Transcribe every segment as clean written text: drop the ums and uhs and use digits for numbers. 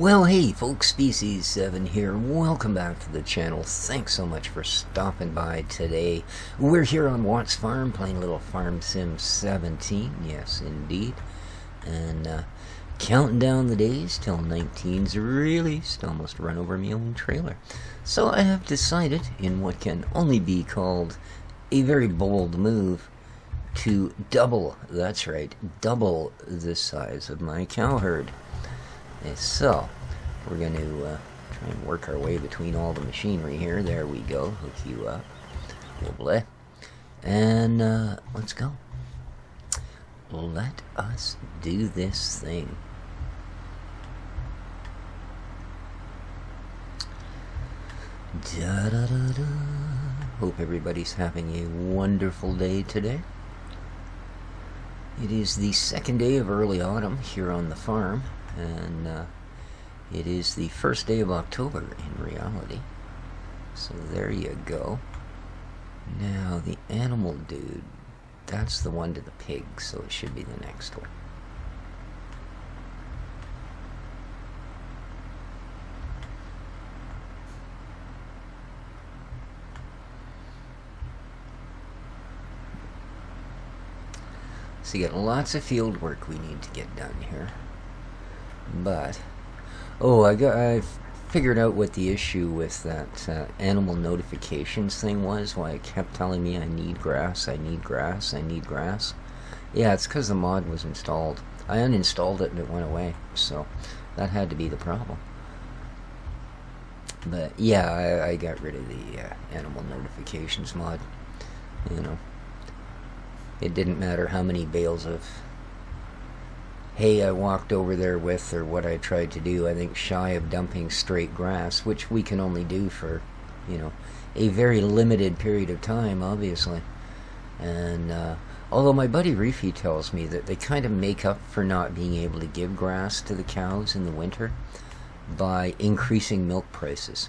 Well, hey folks, Species 7 here. Welcome back to the channel. Thanks so much for stopping by today. We're here on Watt's Farm playing a little Farm Sim 17. Yes, indeed. And counting down the days till 19's released. Almost run over my own trailer. So I have decided, in what can only be called a very bold move, to double, that's right, double the size of my cow herd. So, we're going to try and work our way between all the machinery here. There we go. Hook you up. Wobbly. And let's go. Let us do this thing. Da-da-da-da. Hope everybody's having a wonderful day today. It is the second day of early autumn here on the farm. And it is the first day of October in reality. So there you go. Now the animal dude, that's the one to the pig, so it should be the next one. So you got lots of field work we need to get done here. But, I figured out what the issue with that animal notifications thing was, why it kept telling me I need grass, I need grass, I need grass. Yeah, it's because the mod was installed. I uninstalled it and it went away, so that had to be the problem. But yeah, I got rid of the animal notifications mod. You know, it didn't matter how many bales of hay I walked over there with, or what I tried to do, I think shy of dumping straight grass, which we can only do for, you know, a very limited period of time, obviously. And although my buddy Reefy tells me that they kind of make up for not being able to give grass to the cows in the winter by increasing milk prices.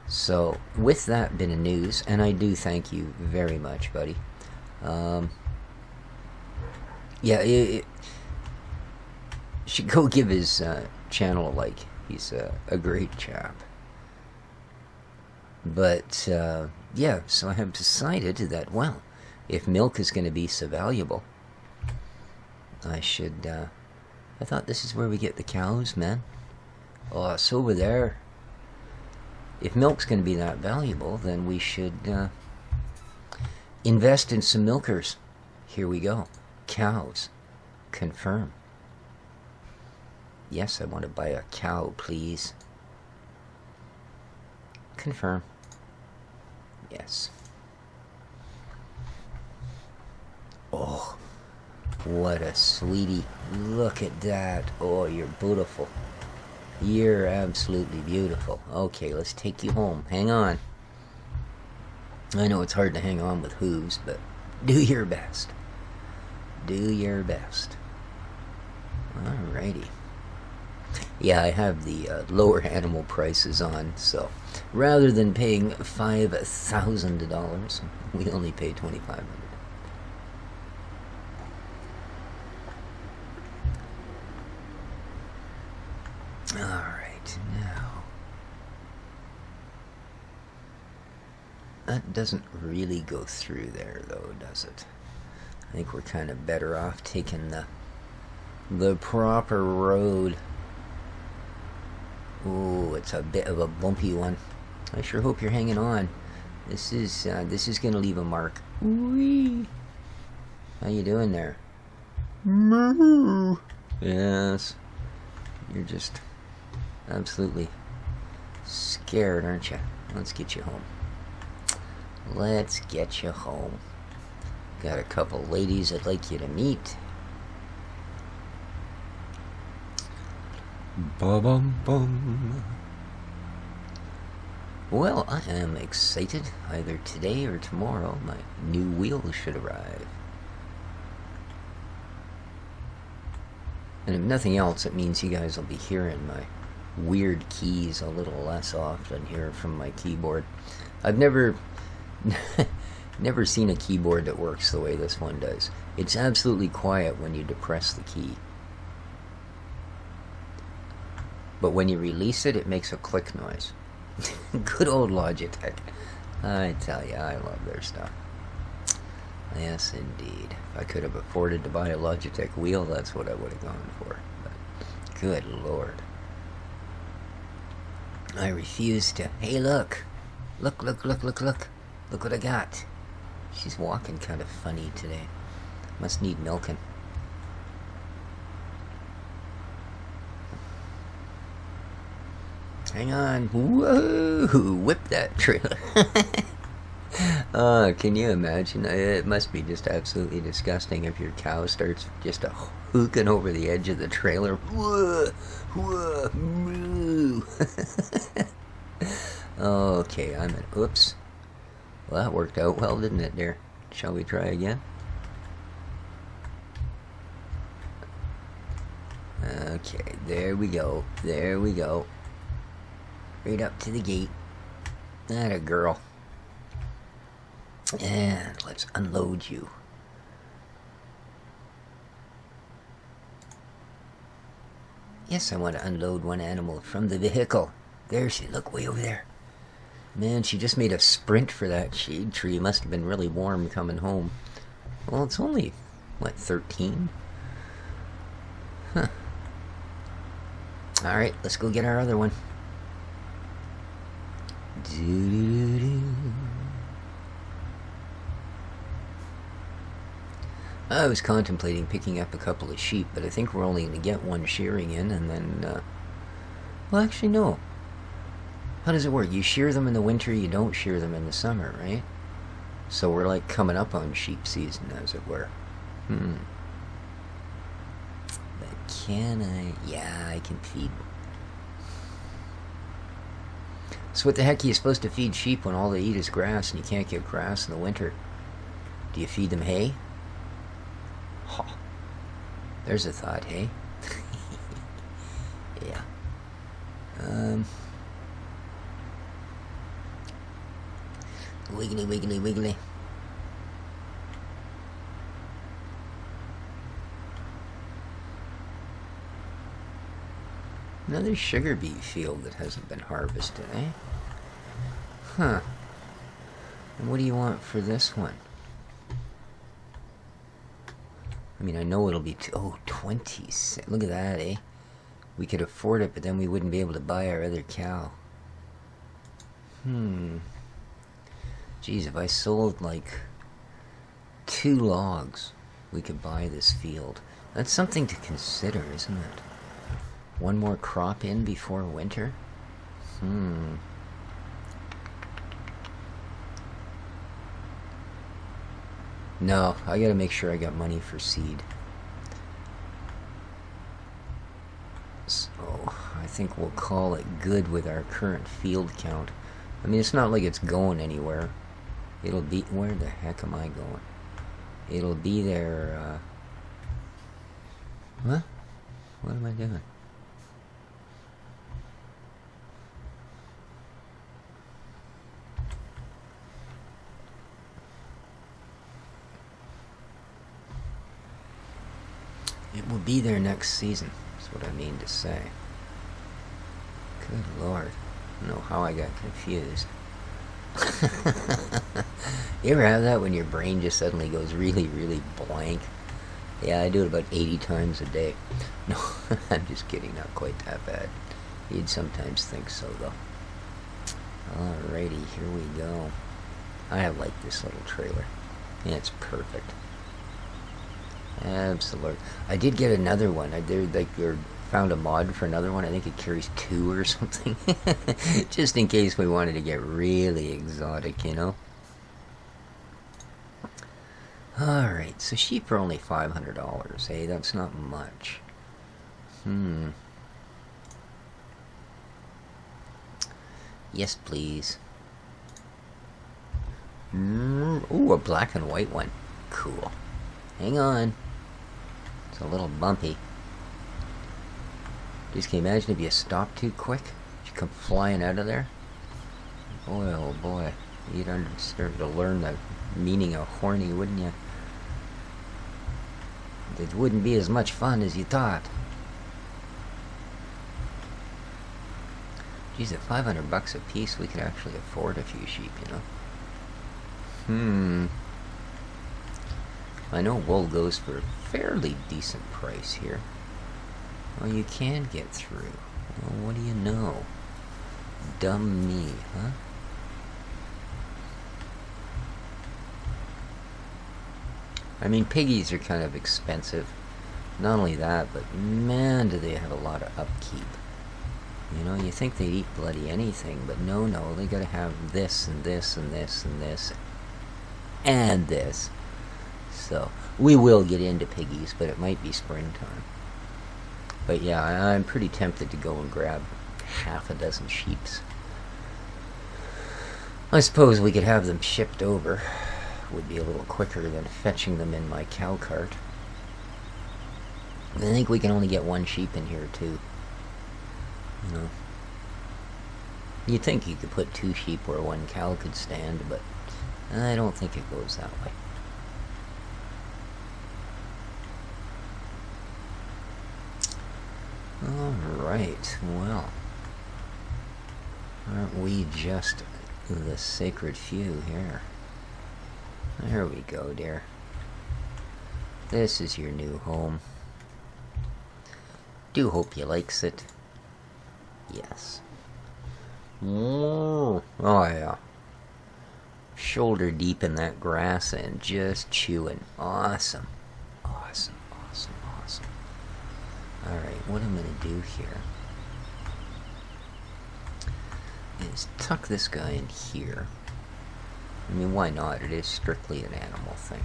So with that bit of news, and I do thank you very much, buddy. Yeah, should go give his channel a like. He's a great chap. But yeah, so I have decided that, well, if milk is going to be so valuable, I should I thought this is where we get the cows, man. Oh, it's over there. If milk's going to be that valuable, then we should invest in some milkers. Here we go. Cows. Confirm. Yes, I want to buy a cow, please. Confirm. Yes. Oh, what a sweetie. Look at that. Oh, you're beautiful. You're absolutely beautiful. Okay, let's take you home. Hang on. I know it's hard to hang on with hooves, but do your best. Do your best. Alrighty. Yeah, I have the lower animal prices on, so rather than paying $5,000, we only pay $2,500. Alright, now that doesn't really go through there, though, does it? I think we're kind of better off taking the proper road. Oh, it's a bit of a bumpy one. I sure hope you're hanging on. This is gonna leave a mark. Whee! How you doing there? Moo. Yes. You're just absolutely scared, aren't you? Let's get you home. Let's get you home. Got a couple ladies I'd like you to meet. Ba-bum-bum. Well, I am excited. Either today or tomorrow, my new wheels should arrive. And if nothing else, it means you guys will be hearing my weird keys a little less often here from my keyboard. I've never seen a keyboard that works the way this one does. It's absolutely quiet when you depress the key. But when you release it, it makes a click noise. Good old Logitech. I tell you, I love their stuff. Yes, indeed. If I could have afforded to buy a Logitech wheel, that's what I would have gone for. But good Lord. I refuse to. Hey, look. Look, look, look, look, look. Look what I got. She's walking kind of funny today. Must need milking. Hang on. Whoa! Whip that trailer. Can you imagine? It must be just absolutely disgusting if your cow starts just hooking over the edge of the trailer. Whoa! Whoa! Moo! Okay, I'm an... Oops. Well, that worked out well, didn't it, dear? Shall we try again? Okay, there we go. There we go. Right up to the gate. Atta girl. And let's unload you. Yes, I want to unload one animal from the vehicle. There she, look way over there. Man, she just made a sprint for that shade tree. Must have been really warm coming home. Well, it's only, what, 13? Huh. Alright, let's go get our other one. Doo-doo-doo-doo. I was contemplating picking up a couple of sheep, but I think we're only going to get one shearing in, and then, well, actually, no. How does it work? You shear them in the winter, you don't shear them in the summer, right? So we're, like, coming up on sheep season, as it were. But can I? Yeah, I can feed. So what the heck are you supposed to feed sheep when all they eat is grass, and you can't get grass in the winter? Do you feed them hay? Huh. There's a thought, hey? Yeah. Wiggly, wiggly, wiggly. Another sugar beet field that hasn't been harvested, eh? Huh. And what do you want for this one? I mean, I know it'll be... 20 cents. Look at that, eh? We could afford it, but then we wouldn't be able to buy our other cow. Geez, if I sold, like, 2 logs, we could buy this field. That's something to consider, isn't it? One more crop in before winter? No, I gotta make sure I got money for seed. So, I think we'll call it good with our current field count. I mean, it's not like it's going anywhere. It'll be... Where the heck am I going? It'll be there, What? What am I doing? It will be there next season, is what I mean to say. Good Lord. I don't know how I got confused. You ever have that when your brain just suddenly goes really, really blank? Yeah, I do it about 80 times a day. No, I'm just kidding, not quite that bad. You'd sometimes think so, though. Alrighty, here we go. I like this little trailer. Yeah, it's perfect. Absolutely. I did get another one. I did, like, found a mod for another one. I think it carries 2 or something. Just in case we wanted to get really exotic, you know? Alright, so sheep are only $500, eh? That's not much. Yes, please. Ooh, a black and white one. Cool. Hang on. It's a little bumpy. Just can you imagine if you stop too quick? You come flying out of there? Boy, oh boy. You'd start to learn the meaning of horny, wouldn't you? It wouldn't be as much fun as you thought. Geez, at 500 bucks a piece, we could actually afford a few sheep, you know? I know wool goes for a fairly decent price here. Oh, you can get through. Well, what do you know? Dumb me, huh? I mean, piggies are kind of expensive. Not only that, but man, do they have a lot of upkeep. You know, you think they'd eat bloody anything, but no, they gotta have this and this and this and this and this. So, we will get into piggies, but it might be springtime. But yeah, I'm pretty tempted to go and grab half a dozen sheeps. I suppose we could have them shipped over. Would be a little quicker than fetching them in my cow cart. I think we can only get one sheep in here too. You know, you'd think you could put 2 sheep where 1 cow could stand, but I don't think it goes that way. Alright, well, aren't we just the sacred few here? There we go, dear. This is your new home. Do hope you likes it. Yes. Oh yeah. Shoulder deep in that grass and just chewing. Awesome. Awesome, awesome, awesome. Alright, what I'm going to do here is tuck this guy in here. I mean, why not? It is strictly an animal thing.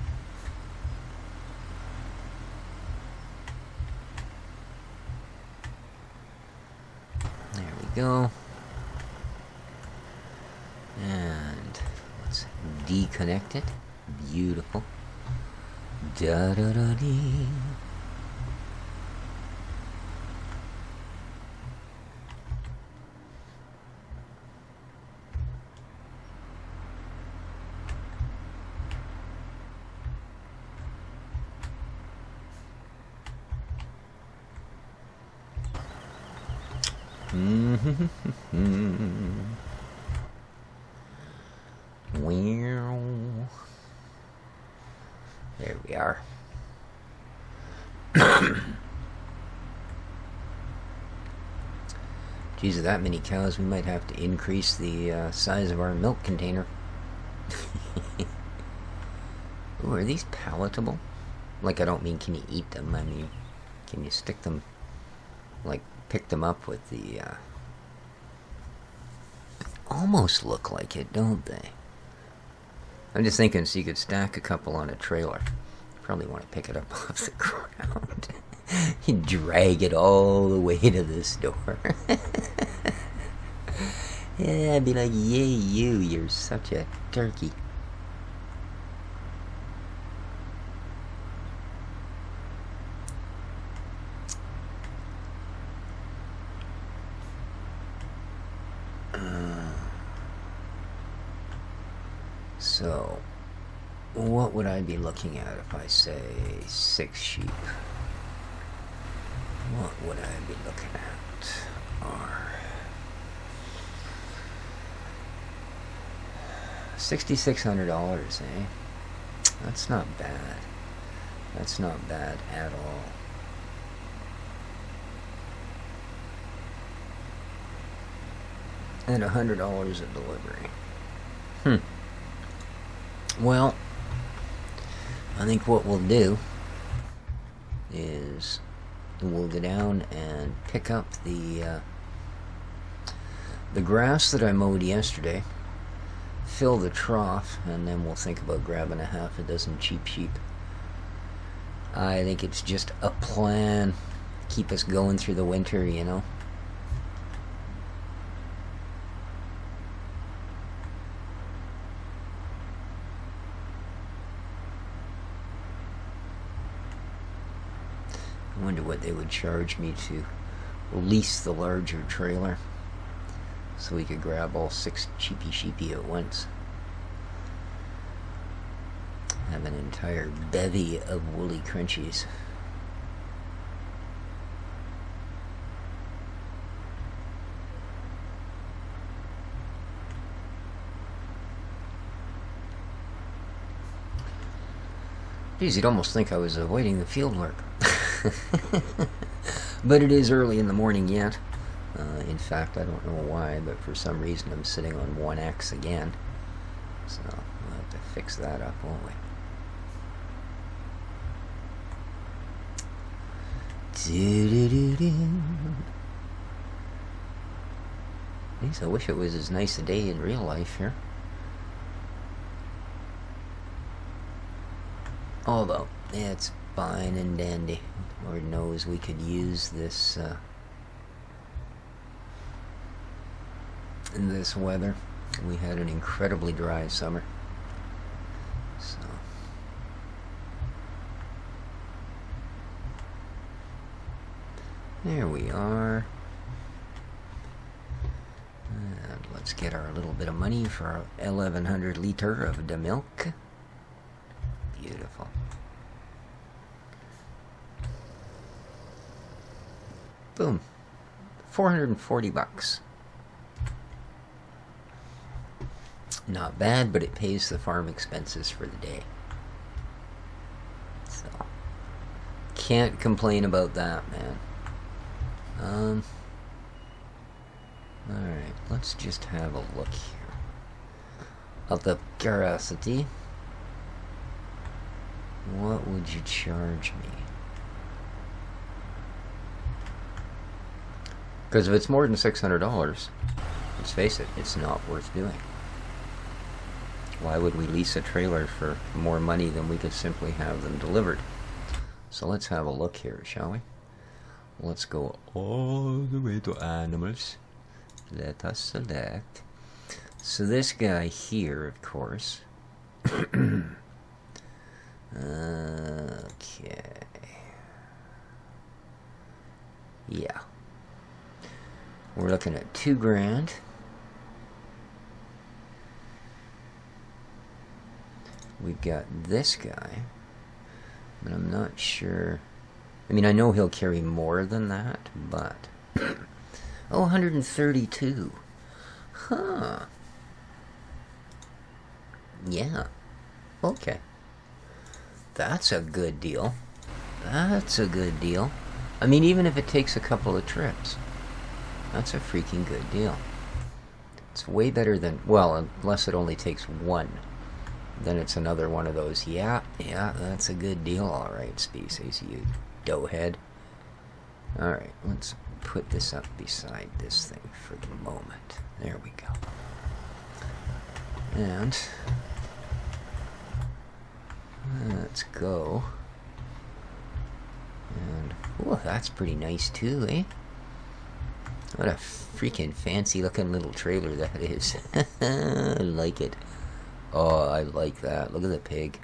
There we go. And let's deconnect it. Beautiful. Da-da-da-dee. There we are. Geez, with that many cows, we might have to increase the size of our milk container. Ooh, are these palatable? Like, I don't mean can you eat them, I mean, can you stick them, like, pick them up with the, almost look like it, don't they? I'm just thinking, so you could stack a couple on a trailer. Probably want to pick it up off the ground. You drag it all the way to the store. Yeah, I'd be like, yay, you're such a turkey. So, what would I be looking at if I say 6 sheep? What would I be looking at? $6,600, eh? That's not bad. That's not bad at all. And $100 of delivery. Well, I think what we'll do is we'll go down and pick up the grass that I mowed yesterday, fill the trough, and then we'll think about grabbing a half a dozen cheap sheep. I think it's just a plan, keep us going through the winter, you know. I wonder what they would charge me to lease the larger trailer so we could grab all 6 sheepy at once. Have an entire bevy of woolly crunchies. Geez, you'd almost think I was avoiding the field work. But it is early in the morning yet. In fact, I don't know why, but for some reason I'm sitting on 1x again. So we'll have to fix that up, won't we? Geez, I wish it was as nice a day in real life here. Although, it's fine and dandy. Lord knows we could use this in this weather. We had an incredibly dry summer. So there we are. And let's get our little bit of money for our 1100 liter of the milk. Beautiful. Boom. 440 bucks. Not bad, but it pays the farm expenses for the day. So, can't complain about that, man. Alright, let's just have a look here. Out of curiosity, what would you charge me? Because if it's more than $600, let's face it, it's not worth doing. Why would we lease a trailer for more money than we could simply have them delivered? So let's have a look here, shall we? Let's go all the way to animals. Let us select. So this guy here, of course. Okay. Yeah. We're looking at $2 grand. We've got this guy, but I'm not sure. I mean, I know he'll carry more than that, but oh, 132. Huh. Yeah. Okay. That's a good deal. That's a good deal. I mean, even if it takes a couple of trips, that's a freaking good deal. It's way better than, well, unless it only takes one. Then it's another one of those, yeah, that's a good deal, alright, Species, you doughhead. Alright, let's put this up beside this thing for the moment. There we go. And let's go. And, oh, that's pretty nice too, eh? What a freaking fancy looking little trailer that is. I like it. Oh, I like that. Look at the pig.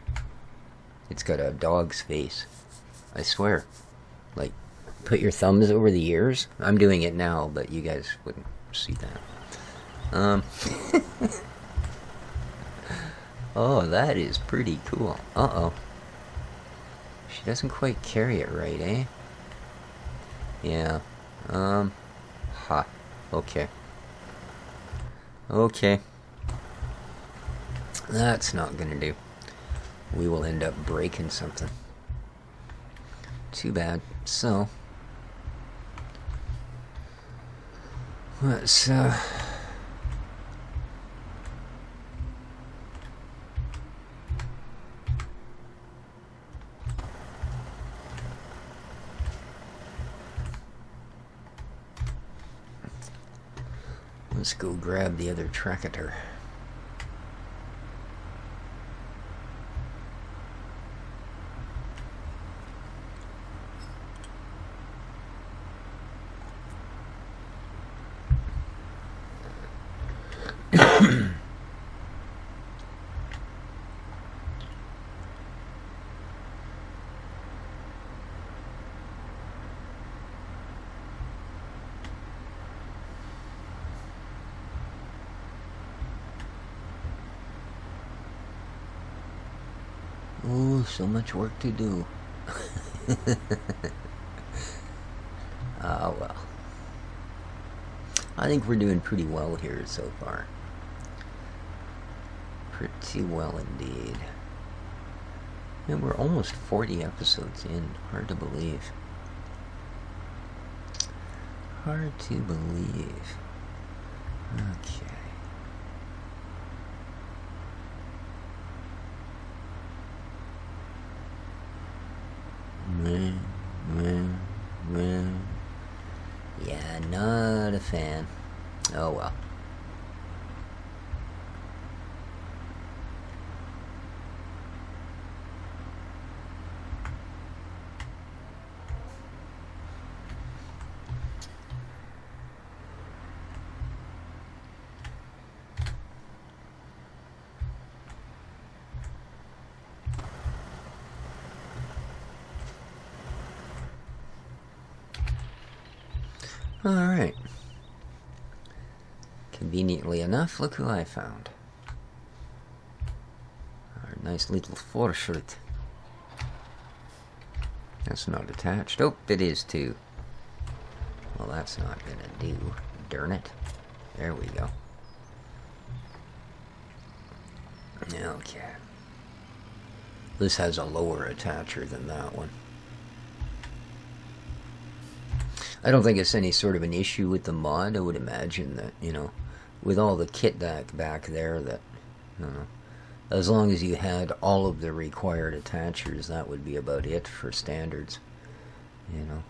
It's got a dog's face. I swear. Like, put your thumbs over the ears. I'm doing it now, but you guys wouldn't see that. Oh, that is pretty cool. Uh-oh. She doesn't quite carry it right, eh? Yeah. Ha. Okay. Okay. That's not gonna do. We will end up breaking something. Too bad. So, let's go grab the other tractor. Oh, so much work to do. Ah, well. I think we're doing pretty well here so far. Pretty well indeed. And we're almost 40 episodes in. Hard to believe. Hard to believe. Okay. Yeah, not a fan. Oh well. Alright. Conveniently enough, look who I found. Our nice little foreshort. That's not attached. Oh, it is too. Well, that's not gonna do. Darn it. There we go. Okay. This has a lower attacher than that one. I don't think it's any sort of an issue with the mod. I would imagine that, you know, with all the kit back there, that, you know, as long as you had all of the required attachers, that would be about it for standards. You know,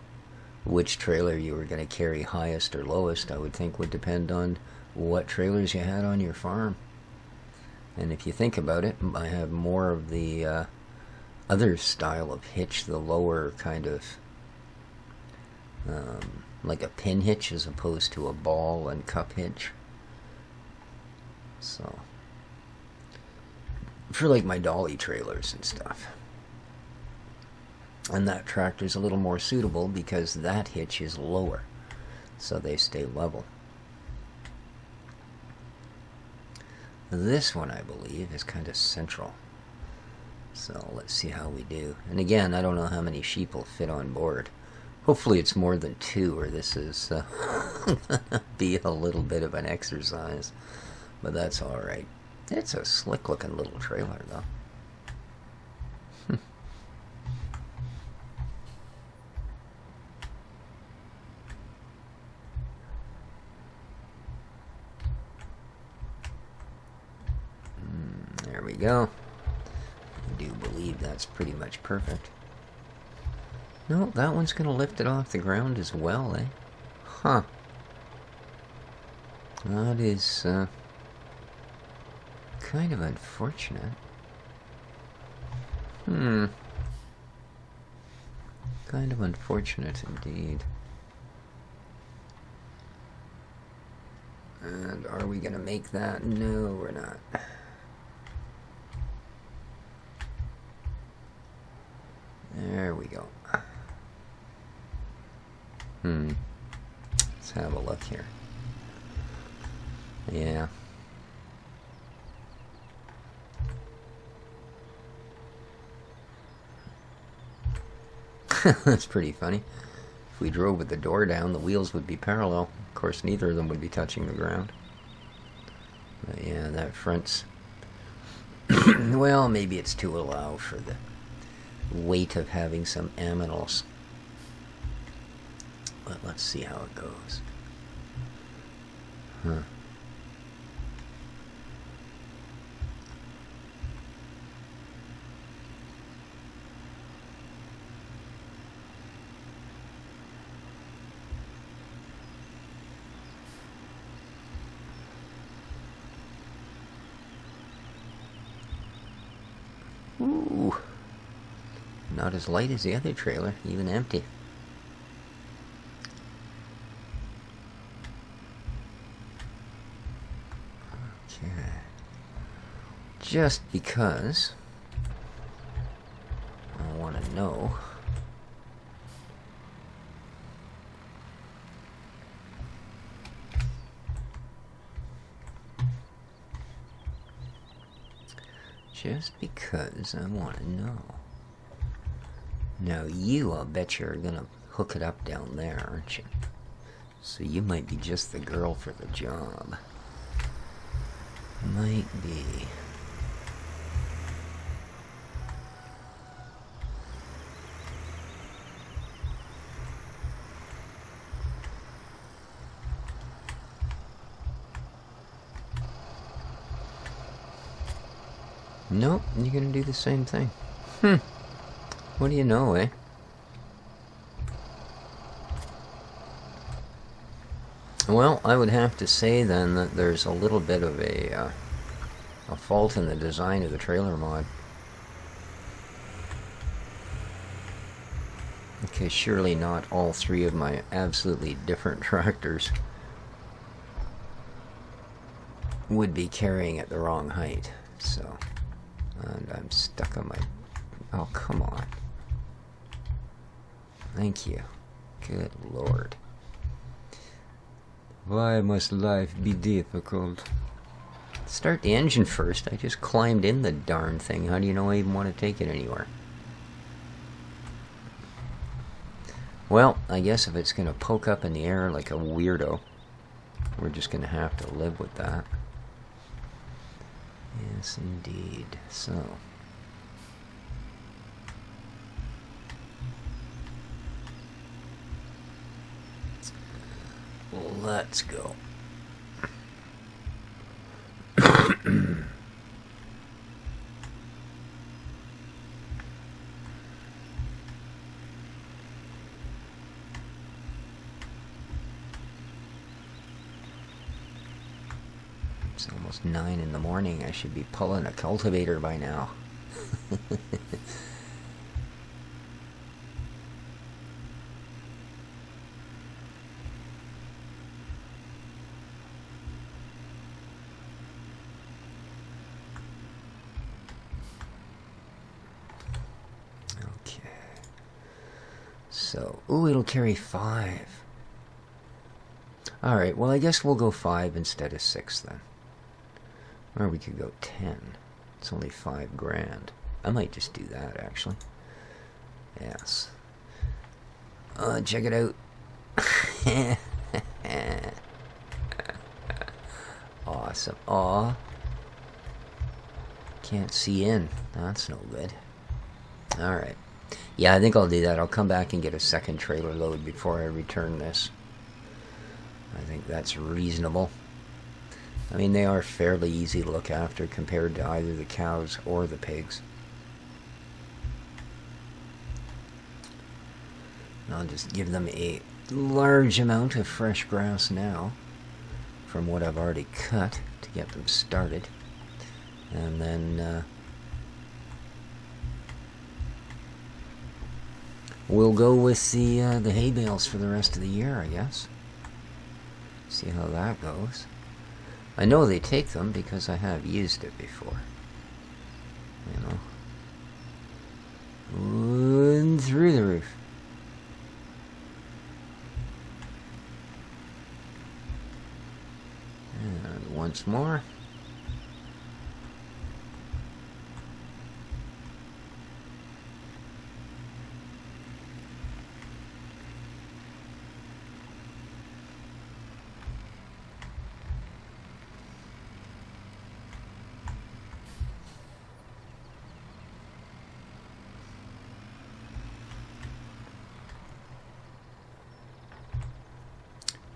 which trailer you were going to carry highest or lowest, I would think would depend on what trailers you had on your farm. And if you think about it, I have more of the other style of hitch, the lower kind of like a pin hitch as opposed to a ball and cup hitch. So for like my dolly trailers and stuff. And that tractor's a little more suitable because that hitch is lower, so they stay level. This one, I believe, is kind of central. So let's see how we do. And again, I don't know how many sheep will fit on board. Hopefully it's more than 2, or this is gonna be a little bit of an exercise. But that's alright. It's a slick looking little trailer though. There we go. I do believe that's pretty much perfect. No, that one's going to lift it off the ground as well, eh? Huh. That is, kind of unfortunate. Kind of unfortunate indeed. And are we going to make that? No, we're not. There we go. Let's have a look here. Yeah. That's pretty funny. If we drove with the door down, the wheels would be parallel. Of course, neither of them would be touching the ground. But yeah, that front's... well, maybe it's to allow for the weight of having some aminals. But let's see how it goes. Huh. Ooh. Not as light as the other trailer, even empty. Okay. Just because I want to know. Just because I want to know. Now you, I'll bet you're gonna hook it up down there, aren't you? So you might be just the girl for the job. Might be. Nope, you're gonna do the same thing. What do you know, eh? Well, I would have to say then that there's a little bit of a fault in the design of the trailer mod. Okay, surely not all three of my absolutely different tractors would be carrying at the wrong height. So, and I'm stuck on my... Oh, come on. Thank you. Good Lord. Why must life be difficult? Start the engine first. I just climbed in the darn thing. How do you know I even want to take it anywhere? Well, I guess if it's going to poke up in the air like a weirdo, we're just going to have to live with that. Yes, indeed. So... let's go. It's almost 9 in the morning. I should be pulling a cultivator by now. So, ooh, it'll carry 5. Alright, well I guess we'll go 5 instead of 6 then. Or we could go 10. It's only 5 grand. I might just do that actually. Yes. Check it out. Awesome. Aw. Can't see in. That's no good. Alright. Yeah, I think I'll do that. I'll come back and get a second trailer load before I return this. I think that's reasonable. I mean, they are fairly easy to look after compared to either the cows or the pigs. I'll just give them a large amount of fresh grass now from what I've already cut to get them started. And then... we'll go with the hay bales for the rest of the year, I guess. See how that goes. I know they take them because I have used it before. You know. And through the roof. And once more.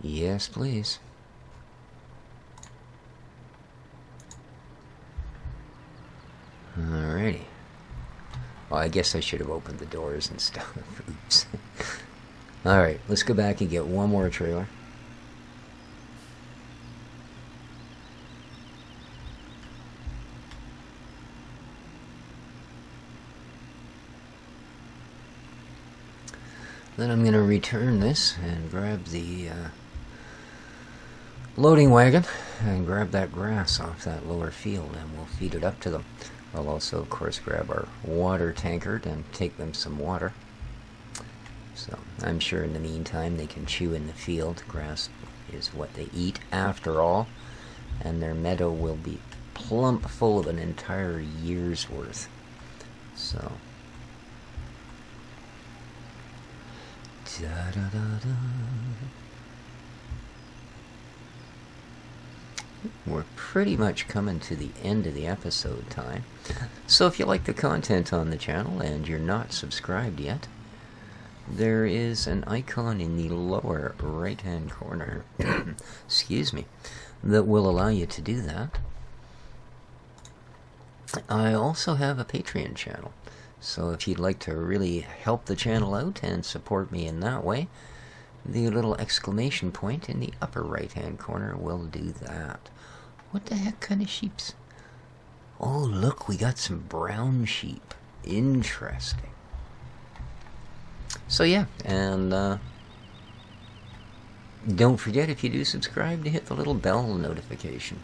Yes, please. Alrighty. Well, I guess I should have opened the doors and stuff. Oops. Alright, let's go back and get one more trailer. Then I'm going to return this and grab the loading wagon and grab that grass off that lower field and we'll feed it up to them. I'll also, of course, grab our water tankard and take them some water. So I'm sure in the meantime they can chew in the field. Grass is what they eat after all, and their meadow will be plump full of an entire year's worth. So... da-da-da-da. We're pretty much coming to the end of the episode time. So if you like the content on the channel and you're not subscribed yet, there is an icon in the lower right hand corner excuse me, that will allow you to do that. I also have a Patreon channel. So if you'd like to really help the channel out and support me in that way, the little exclamation point in the upper right-hand corner will do that. What the heck kind of sheeps? Oh, look, we got some brown sheep. Interesting. So yeah, and don't forget, if you do subscribe, to hit the little bell notification.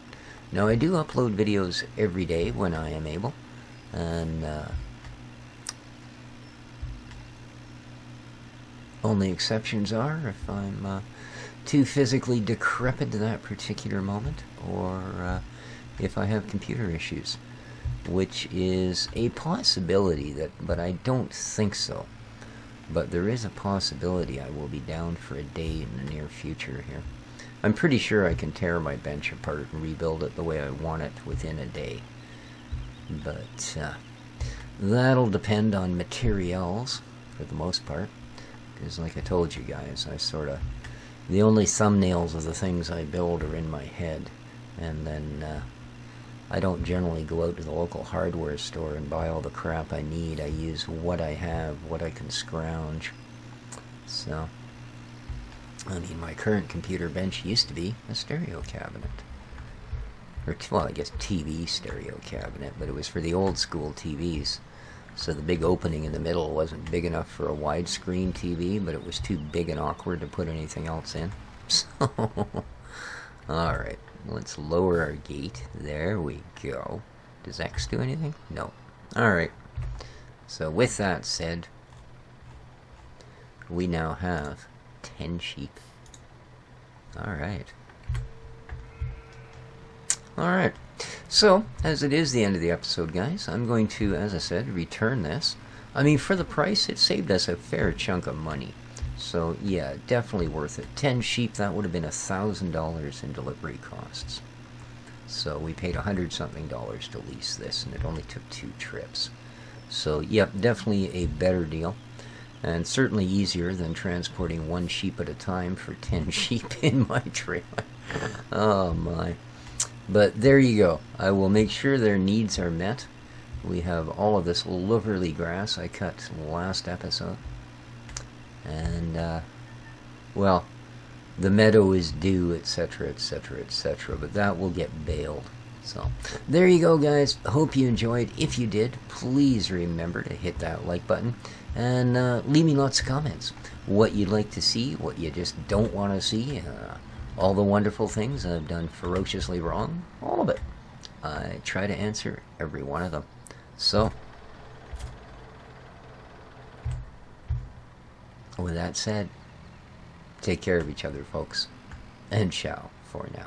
Now, I do upload videos every day when I am able, and only exceptions are if I'm too physically decrepit to that particular moment, or if I have computer issues, which is a possibility, but I don't think so. But there is a possibility I will be down for a day in the near future here. I'm pretty sure I can tear my bench apart and rebuild it the way I want it within a day. But that'll depend on materials for the most part. Because like I told you guys, the only thumbnails of the things I build are in my head. And then I don't generally go out to the local hardware store and buy all the crap I need. I use what I have, what I can scrounge. So, I mean, my current computer bench used to be a stereo cabinet. Or, well, I guess TV stereo cabinet, but it was for the old school TVs. So the big opening in the middle wasn't big enough for a widescreen TV, but it was too big and awkward to put anything else in. So, alright, let's lower our gate. There we go. Does X do anything? No. Alright. So with that said, we now have 10 sheep. Alright. Alright. So, as it is the end of the episode, guys, I'm going to, as I said, return this. I mean, for the price, it saved us a fair chunk of money. So, yeah, definitely worth it. 10 sheep, that would have been $1,000 in delivery costs. So, we paid $100-something to lease this, and it only took 2 trips. So, yep, definitely a better deal. And certainly easier than transporting 1 sheep at a time for 10 sheep in my trailer. Oh, my. But there you go. I will make sure their needs are met. We have all of this lovely grass I cut last episode. And, well, the meadow is due, etc., etc., etc., but that will get baled. So, there you go, guys. Hope you enjoyed. If you did, please remember to hit that like button. And leave me lots of comments. What you'd like to see, what you just don't want to see. All the wonderful things I've done ferociously wrong. All of it. I try to answer every one of them. So, with that said, take care of each other, folks. And ciao for now.